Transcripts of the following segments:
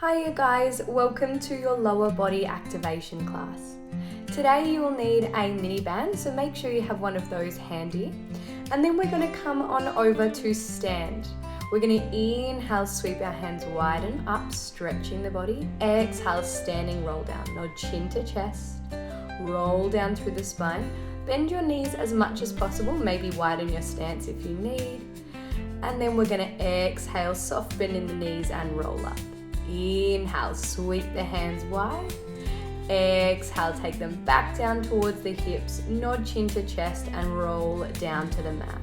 Hi you guys, welcome to your lower body activation class. Today you will need a mini band, so make sure you have one of those handy. And then we're going to come on over to stand. We're going to inhale, sweep our hands widen up, stretching the body. Exhale, standing roll down. Nod chin to chest. Roll down through the spine. Bend your knees as much as possible, maybe widen your stance if you need. And then we're going to exhale, soft bend in the knees and roll up. Inhale, sweep the hands wide. Exhale, take them back down towards the hips, nod chin to chest and roll down to the mat.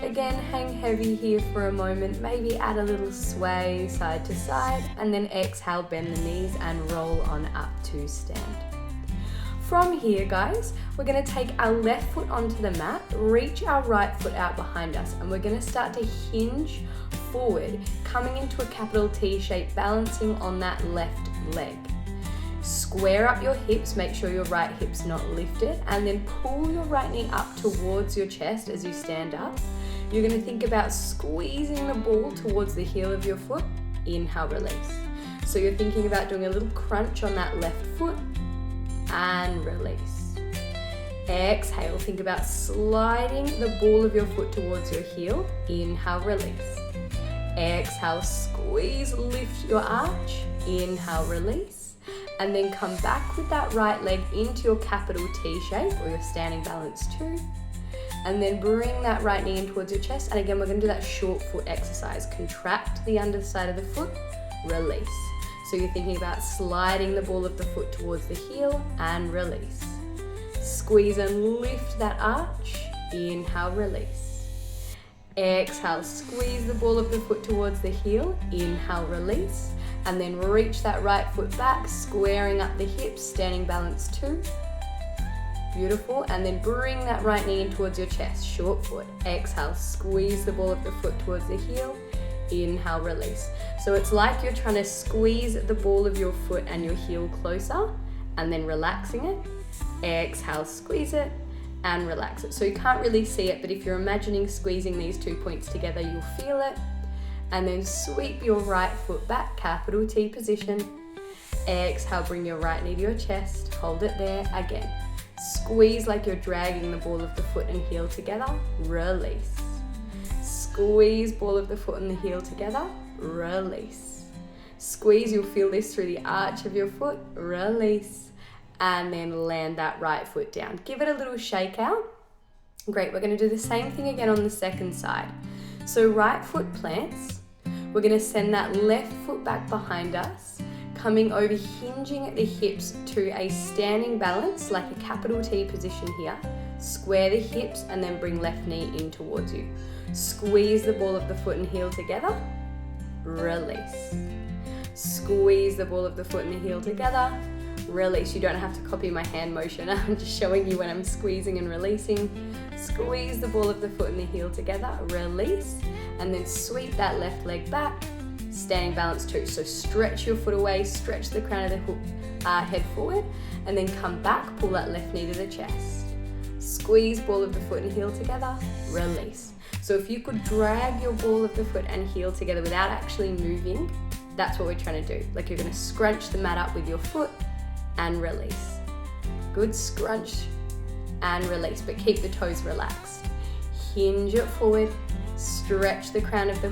Again, hang heavy here for a moment, maybe add a little sway side to side, and then exhale, bend the knees and roll on up to stand. From here, guys, we're going to take our left foot onto the mat, reach our right foot out behind us, and we're going to start to hinge forward, coming into a capital T shape, balancing on that left leg. Square up your hips, make sure your right hip's not lifted, and then pull your right knee up towards your chest as you stand up. You're going to think about squeezing the ball towards the heel of your foot. Inhale, release. So you're thinking about doing a little crunch on that left foot and release. Exhale, think about sliding the ball of your foot towards your heel. Inhale, release. Exhale, squeeze, lift your arch. Inhale, release. And then come back with that right leg into your capital T shape or your standing balance 2. And then bring that right knee in towards your chest. And again, we're going to do that short foot exercise. Contract the underside of the foot, release. So you're thinking about sliding the ball of the foot towards the heel and release. Squeeze and lift that arch. Inhale, release. Exhale, squeeze the ball of the foot towards the heel. Inhale, release. And then reach that right foot back, squaring up the hips, standing balance 2. Beautiful. And then bring that right knee in towards your chest, short foot. Exhale, squeeze the ball of the foot towards the heel. Inhale, release. So it's like you're trying to squeeze the ball of your foot and your heel closer and then relaxing it. Exhale, squeeze it and relax it. So you can't really see it, but if you're imagining squeezing these 2 points together, you'll feel it. And then sweep your right foot back, capital T position. Exhale, bring your right knee to your chest, hold it there. Again, squeeze like you're dragging the ball of the foot and heel together, release. Squeeze ball of the foot and the heel together, release. Squeeze, you'll feel this through the arch of your foot, release. And then land that right foot down. Give it a little shake out. Great, we're going to do the same thing again on the second side. So right foot plants, we're going to send that left foot back behind us, coming over, hinging at the hips to a standing balance, like a capital T position here. Square the hips and then bring left knee in towards you. Squeeze the ball of the foot and heel together, release. Squeeze the ball of the foot and the heel together, release. You don't have to copy my hand motion. I'm just showing you when I'm squeezing and releasing. Squeeze the ball of the foot and the heel together, release, and then sweep that left leg back, standing balance 2. So stretch your foot away, stretch the crown of the head forward, and then come back, pull that left knee to the chest. Squeeze ball of the foot and heel together, release. So if you could drag your ball of the foot and heel together without actually moving, that's what we're trying to do. Like you're going to scrunch the mat up with your foot and release. Good, scrunch and release, but keep the toes relaxed. Hinge it forward, stretch the crown of the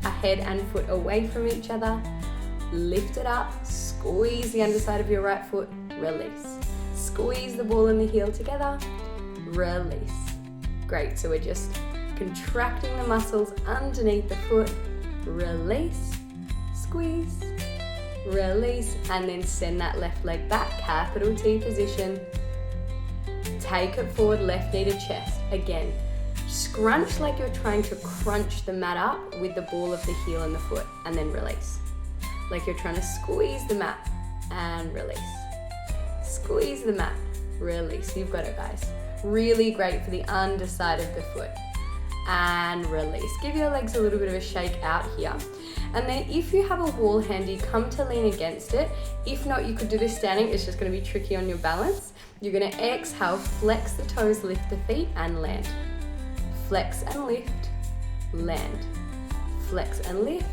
head and foot away from each other, lift it up, squeeze the underside of your right foot, release. Squeeze the ball and the heel together, release. Great, so we're just contracting the muscles underneath the foot, release, squeeze, release, and then send that left leg back, capital T position. Take it forward, left knee to chest. Again, scrunch like you're trying to crunch the mat up with the ball of the heel and the foot, and then release. Like you're trying to squeeze the mat and release. Squeeze the mat, release. You've got it, guys. Really great for the underside of the foot. And release. Give your legs a little bit of a shake out here. And then if you have a wall handy, come to lean against it. If not, you could do this standing. It's just going to be tricky on your balance. You're going to exhale, flex the toes, lift the feet and land. Flex and lift, land. Flex and lift,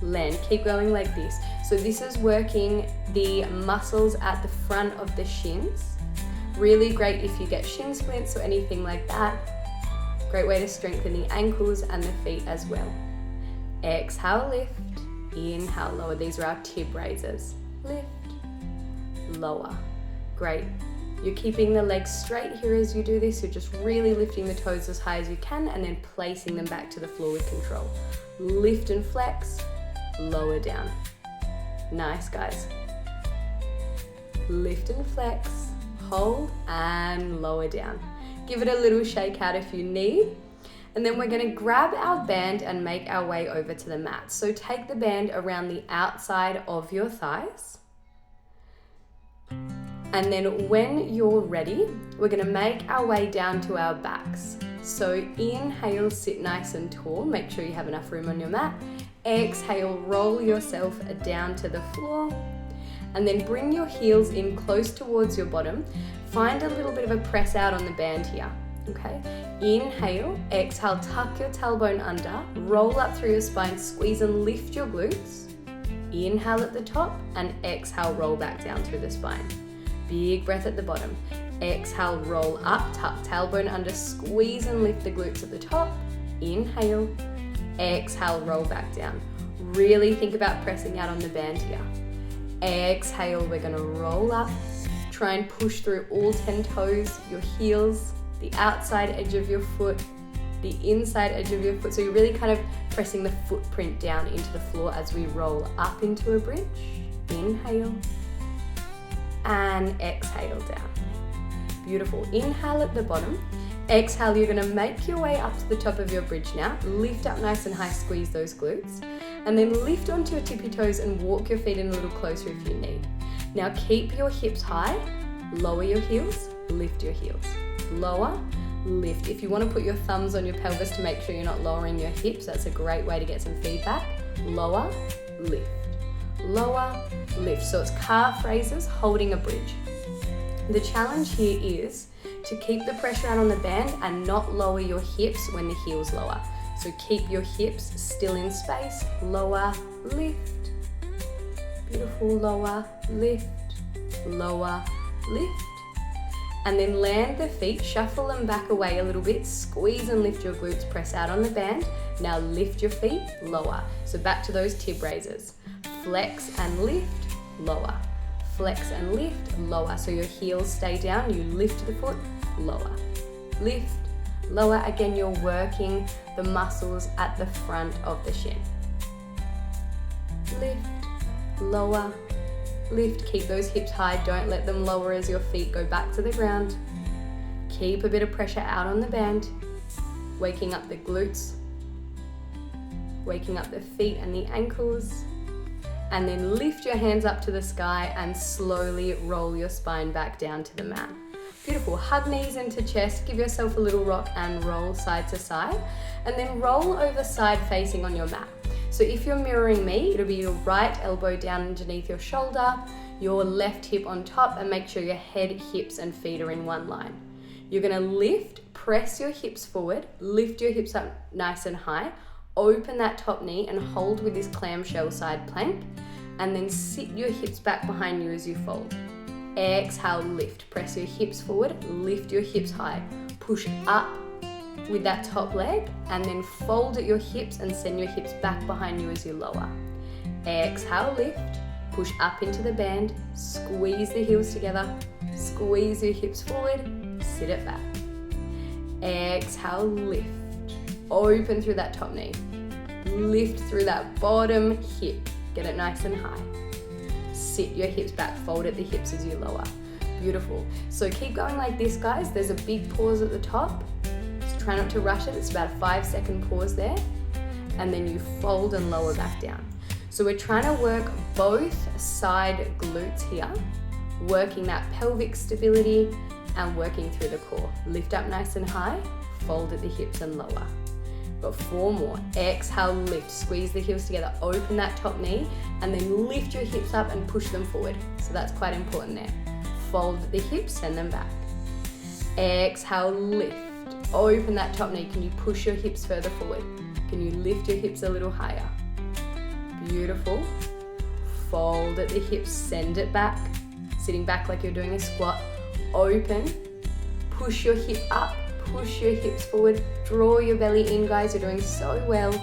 land. Keep going like this. So this is working the muscles at the front of the shins. Really great if you get shin splints or anything like that. Great way to strengthen the ankles and the feet as well. Exhale, lift. Inhale, lower. These are our tib raisers. Lift, lower. Great. You're keeping the legs straight here as you do this. You're just really lifting the toes as high as you can and then placing them back to the floor with control. Lift and flex, lower down. Nice, guys. Lift and flex, hold and lower down. Give it a little shake out if you need. And then we're going to grab our band and make our way over to the mat. So take the band around the outside of your thighs. And then when you're ready, we're going to make our way down to our backs. So inhale, sit nice and tall. Make sure you have enough room on your mat. Exhale, roll yourself down to the floor. And then bring your heels in close towards your bottom. Find a little bit of a press out on the band here. Okay, inhale, exhale, tuck your tailbone under, roll up through your spine, squeeze and lift your glutes. Inhale at the top and exhale, roll back down through the spine. Big breath at the bottom. Exhale, roll up, tuck tailbone under, squeeze and lift the glutes at the top. Inhale, exhale, roll back down. Really think about pressing out on the band here. Exhale, we're gonna roll up. Try and push through all 10 toes, your heels, the outside edge of your foot, the inside edge of your foot. So you're really kind of pressing the footprint down into the floor as we roll up into a bridge. Inhale and exhale down. Beautiful. Inhale at the bottom. Exhale, you're gonna make your way up to the top of your bridge now. Lift up nice and high, squeeze those glutes. And then lift onto your tippy toes and walk your feet in a little closer if you need. Now keep your hips high, lower your heels, lift your heels. Lower, lift. If you want to put your thumbs on your pelvis to make sure you're not lowering your hips, that's a great way to get some feedback. Lower, lift. Lower, lift. So it's calf raises holding a bridge. The challenge here is to keep the pressure out on the band and not lower your hips when the heels lower. So keep your hips still in space. Lower, lift. Beautiful. Lower, lift. Lower, lift. And then land the feet, shuffle them back away a little bit, squeeze and lift your glutes, press out on the band. Now lift your feet, lower. So back to those tib raisers. Flex and lift, lower. Flex and lift, lower. So your heels stay down, you lift the foot, lower. Lift, lower. Again, you're working the muscles at the front of the shin. Lift, lower. Lift, keep those hips high, don't let them lower as your feet go back to the ground. Keep a bit of pressure out on the band, waking up the glutes, waking up the feet and the ankles, and then lift your hands up to the sky and slowly roll your spine back down to the mat. Beautiful. Hug knees into chest, give yourself a little rock and roll side to side, and then roll over side facing on your mat. So if you're mirroring me, it'll be your right elbow down underneath your shoulder, your left hip on top, and make sure your head, hips, and feet are in one line. You're gonna lift, press your hips forward, lift your hips up nice and high, open that top knee and hold with this clamshell side plank, and then sit your hips back behind you as you fold. Exhale, lift, press your hips forward, lift your hips high, push up with that top leg, and then fold at your hips and send your hips back behind you as you lower. Exhale, lift, push up into the band, squeeze the heels together, squeeze your hips forward, sit it back. Exhale, lift, open through that top knee, lift through that bottom hip, get it nice and high. Sit your hips back, fold at the hips as you lower. Beautiful. So keep going like this, guys. There's a big pause at the top. Try not to rush it, it's about a 5-second pause there, and then you fold and lower back down. So we're trying to work both side glutes here, working that pelvic stability and working through the core. Lift up nice and high, fold at the hips and lower. Got 4 more. Exhale, lift, squeeze the heels together, open that top knee, and then lift your hips up and push them forward. So that's quite important there. Fold the hips, send them back. Exhale, lift. Open that top knee. Can you push your hips further forward? Can you lift your hips a little higher? Beautiful. fold at the hips, send it back, sitting back like you're doing a squat, open, push your hip up, push your hips forward, draw your belly in, guys, you're doing so well.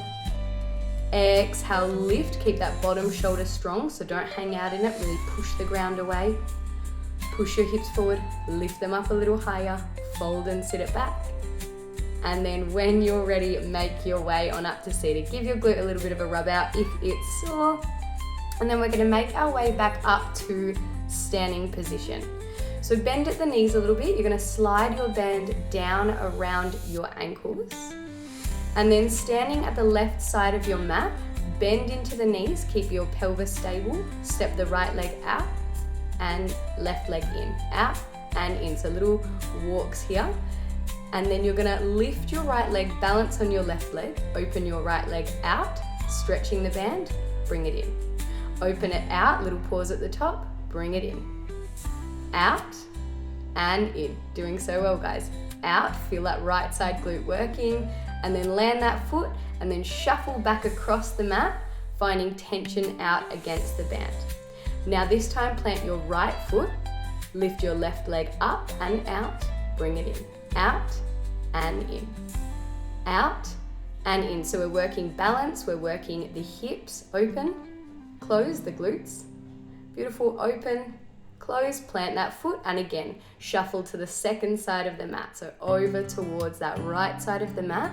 Exhale, lift, keep that bottom shoulder strong, so don't hang out in it, really push the ground away. Push your hips forward, lift them up a little higher, fold and sit it back. And then when you're ready, make your way on up to seated. Give your glute a little bit of a rub out if it's sore. And then we're gonna make our way back up to standing position. So bend at the knees a little bit. You're gonna slide your band down around your ankles. And then standing at the left side of your mat, bend into the knees, keep your pelvis stable, step the right leg out and left leg in, out and in. So little walks here. And then you're gonna lift your right leg, balance on your left leg, open your right leg out, stretching the band, bring it in. Open it out, little pause at the top, bring it in. Out and in. Doing so well, guys. Out, feel that right side glute working, and then land that foot, and then shuffle back across the mat, finding tension out against the band. Now this time, plant your right foot, lift your left leg up and out, bring it in. Out and in, out and in. So we're working balance, we're working the hips, open, close the glutes, beautiful, open, close, plant that foot, and again, shuffle to the second side of the mat. So over towards that right side of the mat,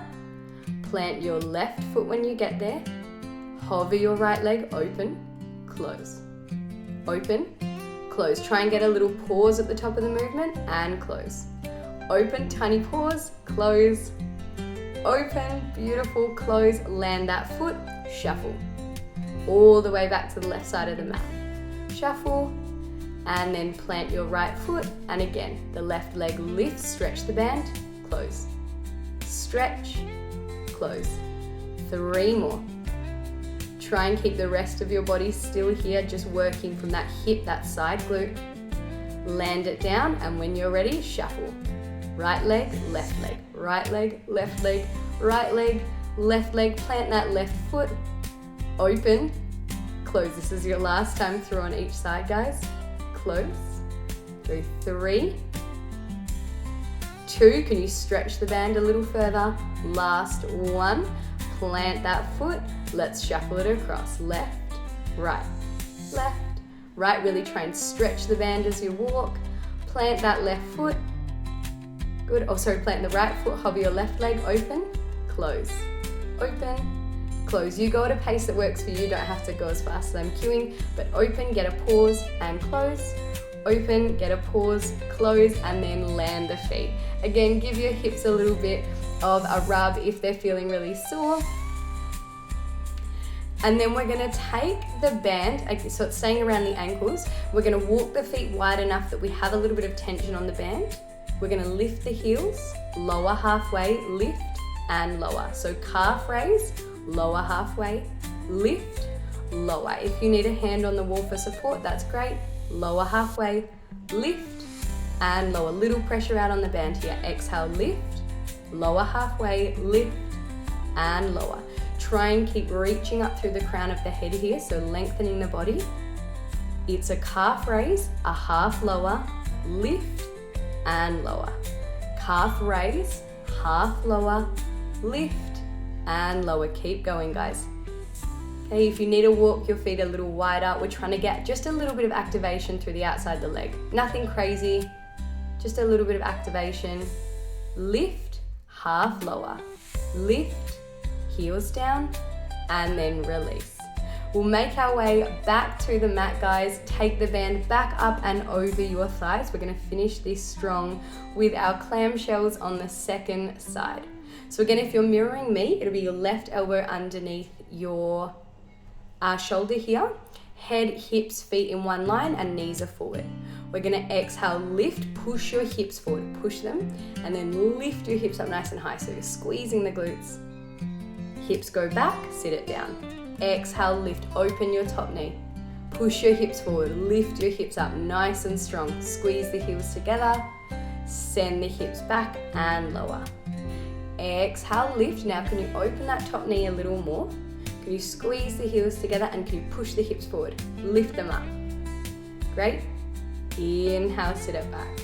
plant your left foot when you get there, hover your right leg, open, close, open, close. Try and get a little pause at the top of the movement and close. Open, tiny pause, close, open, beautiful, close, land that foot, shuffle. All the way back to the left side of the mat. Shuffle, and then plant your right foot, and again, the left leg lifts, stretch the band, close. Stretch, close. 3 more. Try and keep the rest of your body still here, just working from that hip, that side glute. Land it down, and when you're ready, shuffle. Right leg, left leg, right leg, left leg, right leg, left leg, plant that left foot, open, close. This is your last time through on each side, guys. Close, go 3, 2, can you stretch the band a little further? Last 1, plant that foot, let's shuffle it across, left, right, really try and stretch the band as you walk, plant that left foot, good, plant the right foot, hover your left leg, open, close, close. You go at a pace that works for you, don't have to go as fast as I'm cueing, but open, get a pause and close, open, get a pause, close, and then land the feet. Again, give your hips a little bit of a rub if they're feeling really sore. And then we're gonna take the band, so it's staying around the ankles, we're gonna walk the feet wide enough that we have a little bit of tension on the band. We're gonna lift the heels, lower halfway, lift and lower. So calf raise, lower halfway, lift, lower. If you need a hand on the wall for support, that's great. Lower halfway, lift and lower. Little pressure out on the band here. Exhale, lift, lower halfway, lift and lower. Try and keep reaching up through the crown of the head here, so lengthening the body. It's a calf raise, a half lower, lift and lower. Calf raise, half lower, lift and lower. Keep going, guys. Okay, if you need to walk your feet a little wider, we're trying to get just a little bit of activation through the outside of the leg. Nothing crazy, just a little bit of activation. Lift, half lower, lift, heels down, and then release. We'll make our way back to the mat, guys. Take the band back up and over your thighs. We're gonna finish this strong with our clamshells on the second side. So again, if you're mirroring me, it'll be your left elbow underneath your shoulder here. Head, hips, feet in one line, and knees are forward. We're gonna exhale, lift, push your hips forward, push them, and then lift your hips up nice and high. So you're squeezing the glutes. Hips go back, sit it down. Exhale, lift, open your top knee. Push your hips forward, lift your hips up nice and strong. Squeeze the heels together, send the hips back and lower. Exhale, lift. Now can you open that top knee a little more? Can you squeeze the heels together and can you push the hips forward? Lift them up. Great. Inhale, sit it back.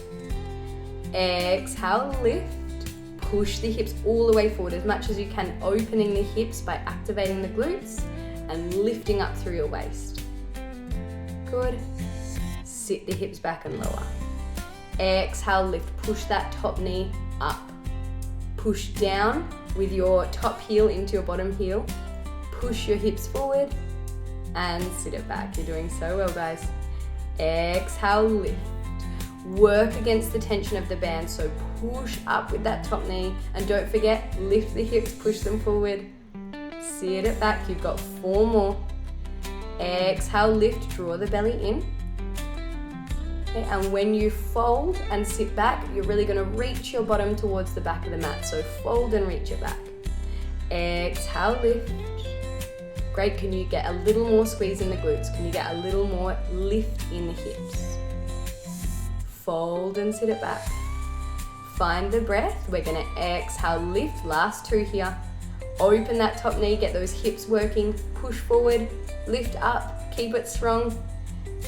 Exhale, lift. Push the hips all the way forward as much as you can, opening the hips by activating the glutes and lifting up through your waist. Good. Sit the hips back and lower. Exhale, lift. Push that top knee up. Push down with your top heel into your bottom heel. Push your hips forward and sit it back. You're doing so well, guys. Exhale, lift. Work against the tension of the band, so push up with that top knee, and don't forget, lift the hips, push them forward, sit it back. You've got 4 more. Exhale, lift, draw the belly in. Okay, and when you fold and sit back, you're really going to reach your bottom towards the back of the mat, so fold and reach it back. Exhale, lift. Great. Can you get a little more squeeze in the glutes? Can you get a little more lift in the hips? Fold and sit it back. Find the breath. We're going to exhale, lift. Last 2 here. Open that top knee, get those hips working. Push forward, lift up, keep it strong.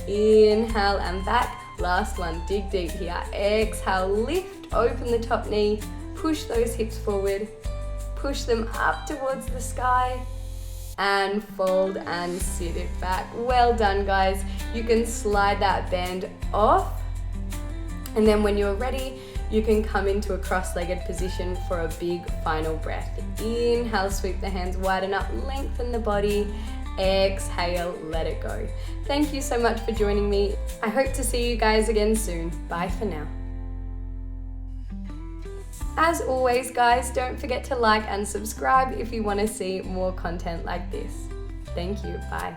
Inhale and back. Last one, dig deep here. Exhale, lift, open the top knee, push those hips forward, push them up towards the sky, and fold and sit it back. Well done, guys. You can slide that band off. And then when you're ready, you can come into a cross-legged position for a big final breath. Inhale, sweep the hands, widen up, lengthen the body. Exhale, let it go. Thank you so much for joining me. I hope to see you guys again soon. Bye for now. As always, guys, don't forget to like and subscribe if you want to see more content like this. Thank you. Bye.